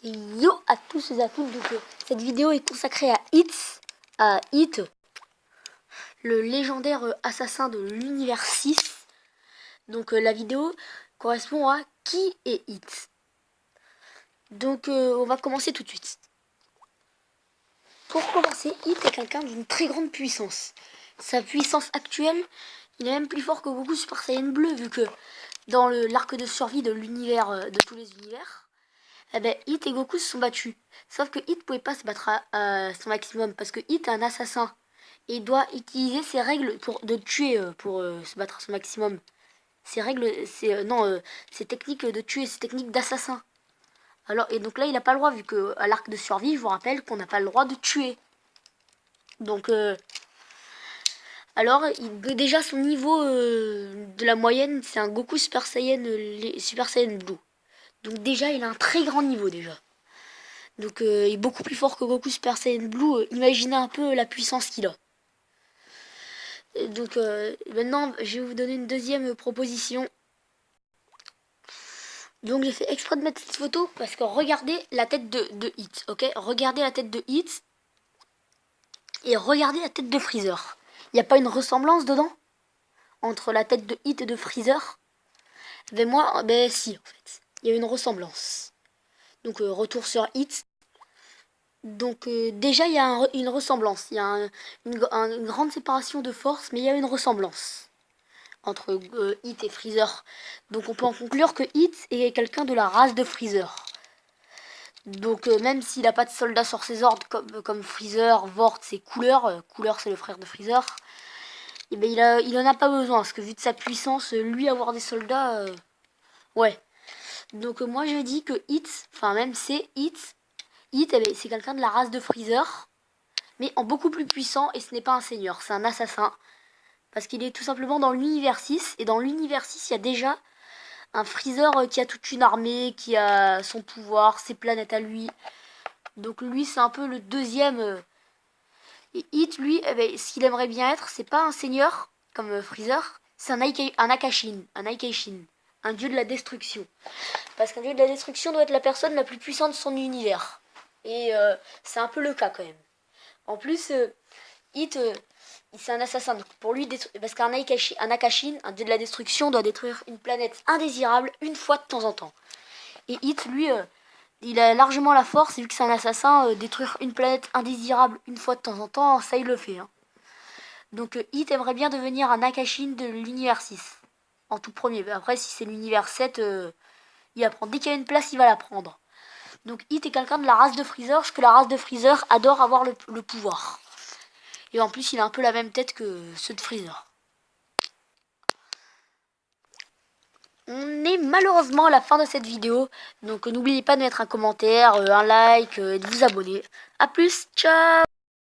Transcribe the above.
Yo à tous et à toutes, donc cette vidéo est consacrée à Hit, le légendaire assassin de l'univers 6. Donc la vidéo correspond à qui est Hit. Donc on va commencer tout de suite. Pour commencer, Hit est quelqu'un d'une très grande puissance. Sa puissance actuelle, il est même plus fort que Goku Super Saiyan Bleu, vu que dans l'arc de survie de l'univers, de tous les univers, eh ben, Hit et Goku se sont battus. Sauf que Hit pouvait pas se battre à son maximum parce que Hit est un assassin et il doit utiliser ses règles de tuer pour se battre à son maximum. Ses règles, ses techniques de tuer, ses techniques d'assassin. Alors et donc là il n'a pas le droit vu que à l'arc de survie, je vous rappelle qu'on n'a pas le droit de tuer. Donc alors déjà son niveau de la moyenne, c'est un Goku Super Saiyan Super Saiyan Blue. Donc déjà il a un très grand niveau déjà. Donc il est beaucoup plus fort que Goku Super Saiyan Blue. Imaginez un peu la puissance qu'il a. Et donc maintenant, je vais vous donner une deuxième proposition. Donc j'ai fait exprès de mettre cette photo parce que regardez la tête de Hit, ok? Regardez la tête de Hit et regardez la tête de Freezer. Il n'y a pas une ressemblance dedans entre la tête de Hit et de Freezer? Ben moi, ben si en fait. Il y a une ressemblance. Donc retour sur Hit. Donc déjà il y a une ressemblance, il y a une grande séparation de force, mais il y a une ressemblance entre Hit et Freezer. Donc on peut en conclure que Hit est quelqu'un de la race de Freezer. Donc même s'il n'a pas de soldats sur ses ordres comme Freezer, Vort c'est Cooler c'est le frère de Freezer, et ben il en a pas besoin, parce que vu de sa puissance, lui avoir des soldats, ouais. Donc moi je dis que Hit, enfin même c'est Hit, eh ben, c'est quelqu'un de la race de Freezer, mais en beaucoup plus puissant, et ce n'est pas un seigneur, c'est un assassin. Parce qu'il est tout simplement dans l'univers 6, et dans l'univers 6, il y a déjà un Freezer qui a toute une armée, qui a son pouvoir, ses planètes à lui. Donc lui, c'est un peu le deuxième. Et Hit, lui, eh ben, ce qu'il aimerait bien être, c'est pas un seigneur, comme Freezer, c'est un Akashin, un dieu de la destruction. Parce qu'un dieu de la destruction doit être la personne la plus puissante de son univers. Et c'est un peu le cas quand même. En plus, Hit, c'est un assassin. Donc pour lui, parce qu'un Akashin, un dieu de la destruction, doit détruire une planète indésirable une fois de temps en temps. Et Hit, lui, il a largement la force, vu que c'est un assassin, détruire une planète indésirable une fois de temps en temps, ça il le fait. Hein. Donc Hit aimerait bien devenir un Akashin de l'univers 6. En tout premier. Après, si c'est l'univers 7, il apprend. Dès qu'il y a une place, il va la prendre. Donc Hit est quelqu'un de la race de Freezer, parce que la race de Freezer adore avoir le pouvoir. Et en plus, il a un peu la même tête que ceux de Freezer. On est malheureusement à la fin de cette vidéo. Donc n'oubliez pas de mettre un commentaire, un like et de vous abonner. A plus, ciao!